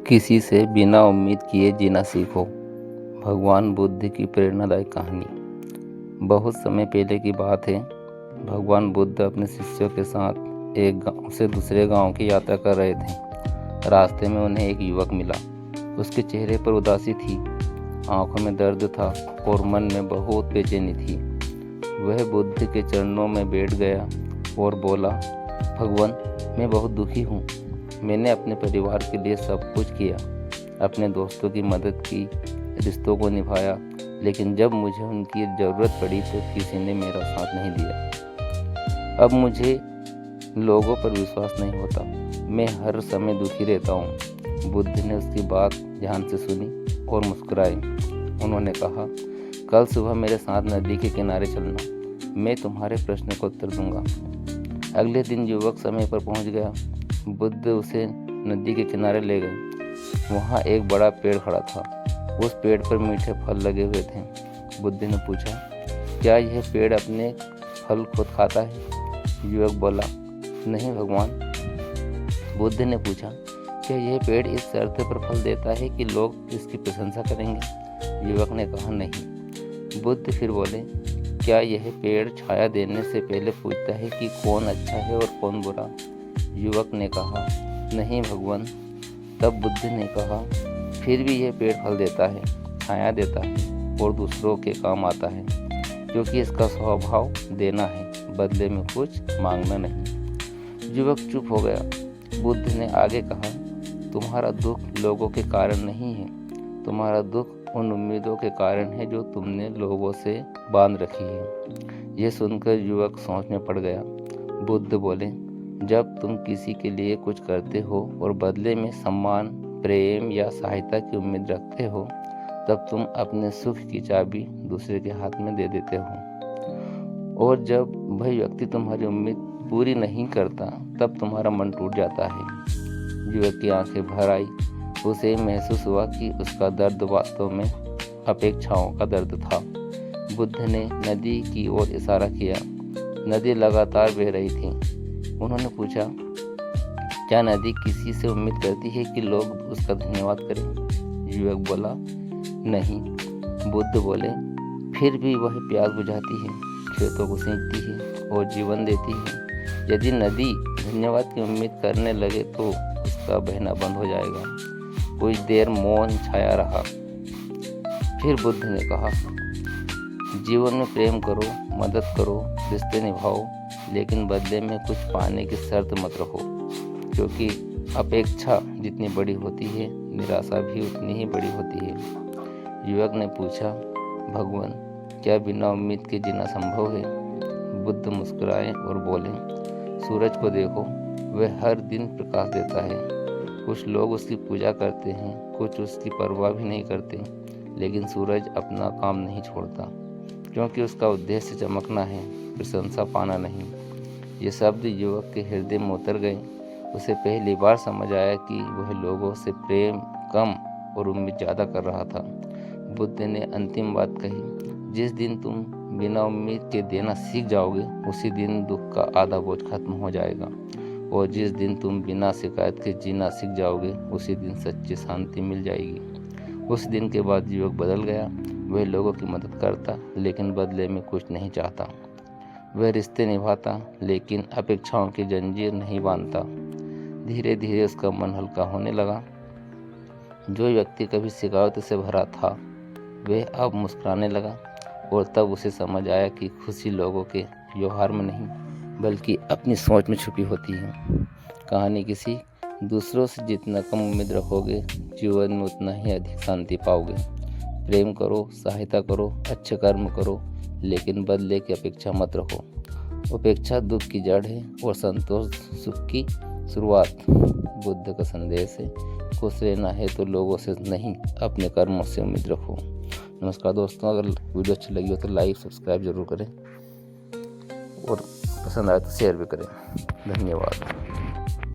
किसी से बिना उम्मीद किए जीना सीखो। भगवान बुद्ध की प्रेरणादायक कहानी। बहुत समय पहले की बात है। भगवान बुद्ध अपने शिष्यों के साथ एक गांव से दूसरे गांव की यात्रा कर रहे थे। रास्ते में उन्हें एक युवक मिला। उसके चेहरे पर उदासी थी, आंखों में दर्द था और मन में बहुत बेचैनी थी। वह बुद्ध के चरणों में बैठ गया और बोला, भगवान, मैं बहुत दुखी हूँ। मैंने अपने परिवार के लिए सब कुछ किया, अपने दोस्तों की मदद की, रिश्तों को निभाया, लेकिन जब मुझे उनकी ज़रूरत पड़ी तो किसी ने मेरा साथ नहीं दिया। अब मुझे लोगों पर विश्वास नहीं होता, मैं हर समय दुखी रहता हूँ। बुद्ध ने उसकी बात ध्यान से सुनी और मुस्कुराए। उन्होंने कहा, कल सुबह मेरे साथ नदी के किनारे चलना, मैं तुम्हारे प्रश्न को उत्तर दूंगा। अगले दिन युवक समय पर पहुंच गया। बुद्ध उसे नदी के किनारे ले गए। वहाँ एक बड़ा पेड़ खड़ा था। उस पेड़ पर मीठे फल लगे हुए थे। बुद्ध ने पूछा, क्या यह पेड़ अपने फल खुद खाता है? युवक बोला, नहीं भगवान। बुद्ध ने पूछा, क्या यह पेड़ इस शर्त पर फल देता है कि लोग इसकी प्रशंसा करेंगे? युवक ने कहा, नहीं। बुद्ध फिर बोले, क्या यह पेड़ छाया देने से पहले पूछता है कि कौन अच्छा है और कौन बुरा? युवक ने कहा, नहीं भगवान। तब बुद्ध ने कहा, फिर भी यह पेड़ फल देता है, छाया देता है और दूसरों के काम आता है, क्योंकि इसका स्वभाव देना है, बदले में कुछ मांगना नहीं। युवक चुप हो गया। बुद्ध ने आगे कहा, तुम्हारा दुख लोगों के कारण नहीं है, तुम्हारा दुख उन उम्मीदों के कारण है जो तुमने लोगों से बांध रखी है। यह सुनकर युवक सोच में पड़ गया। बुद्ध बोले, जब तुम किसी के लिए कुछ करते हो और बदले में सम्मान, प्रेम या सहायता की उम्मीद रखते हो, तब तुम अपने सुख की चाबी दूसरे के हाथ में दे देते हो। और जब वह व्यक्ति तुम्हारी उम्मीद पूरी नहीं करता, तब तुम्हारा मन टूट जाता है। युवक की आंखें भर आई। उसे महसूस हुआ कि उसका दर्द वास्तव में अपेक्षाओं का दर्द था। बुद्ध ने नदी की ओर इशारा किया। नदी लगातार बह रही थी। उन्होंने पूछा, क्या नदी किसी से उम्मीद करती है कि लोग उसका धन्यवाद करें? युवक बोला, नहीं। बुद्ध बोले, फिर भी वह प्यास बुझाती है, खेतों को सींचती है और जीवन देती है। यदि नदी धन्यवाद की उम्मीद करने लगे तो उसका बहना बंद हो जाएगा। कुछ देर मौन छाया रहा। फिर बुद्ध ने कहा, जीवन में प्रेम करो, मदद करो, रिश्ते निभाओ, लेकिन बदले में कुछ पाने की शर्त मत रखो, क्योंकि अपेक्षा जितनी बड़ी होती है, निराशा भी उतनी ही बड़ी होती है। युवक ने पूछा, भगवान, क्या बिना उम्मीद के जीना संभव है? बुद्ध मुस्कुराए और बोले, सूरज को देखो, वह हर दिन प्रकाश देता है। कुछ लोग उसकी पूजा करते हैं, कुछ उसकी परवाह भी नहीं करते, लेकिन सूरज अपना काम नहीं छोड़ता, क्योंकि उसका उद्देश्य चमकना है, प्रशंसा पाना नहीं। ये शब्द युवक के हृदय में उतर गए। उसे पहली बार समझ आया कि वह लोगों से प्रेम कम और उम्मीद ज़्यादा कर रहा था। बुद्ध ने अंतिम बात कही, जिस दिन तुम बिना उम्मीद के देना सीख जाओगे, उसी दिन दुख का आधा बोझ खत्म हो जाएगा, और जिस दिन तुम बिना शिकायत के जीना सीख जाओगे, उसी दिन सच्ची शांति मिल जाएगी। उस दिन के बाद युवक बदल गया। वह लोगों की मदद करता, लेकिन बदले में कुछ नहीं चाहता। वह रिश्ते निभाता, लेकिन अपेक्षाओं की जंजीर नहीं बांधता। धीरे धीरे उसका मन हल्का होने लगा। जो व्यक्ति कभी शिकायत से भरा था, वह अब मुस्कुराने लगा, और तब उसे समझ आया कि खुशी लोगों के व्यवहार में नहीं, बल्कि अपनी सोच में छुपी होती है। कहानी की सीख, दूसरों से जितना कम उम्मीद रखोगे, जीवन में उतना ही अधिक शांति पाओगे। प्रेम करो, सहायता करो, अच्छे कर्म करो, लेकिन बदले की अपेक्षा मत रखो। उपेक्षा दुख की जड़ है और संतोष सुख की शुरुआत। बुद्ध का संदेश है, खुश रहना है तो लोगों से नहीं, अपने कर्मों से उम्मीद रखो। नमस्कार दोस्तों, अगर वीडियो अच्छी लगी हो तो लाइक सब्सक्राइब जरूर करें और पसंद आए तो शेयर भी करें। धन्यवाद।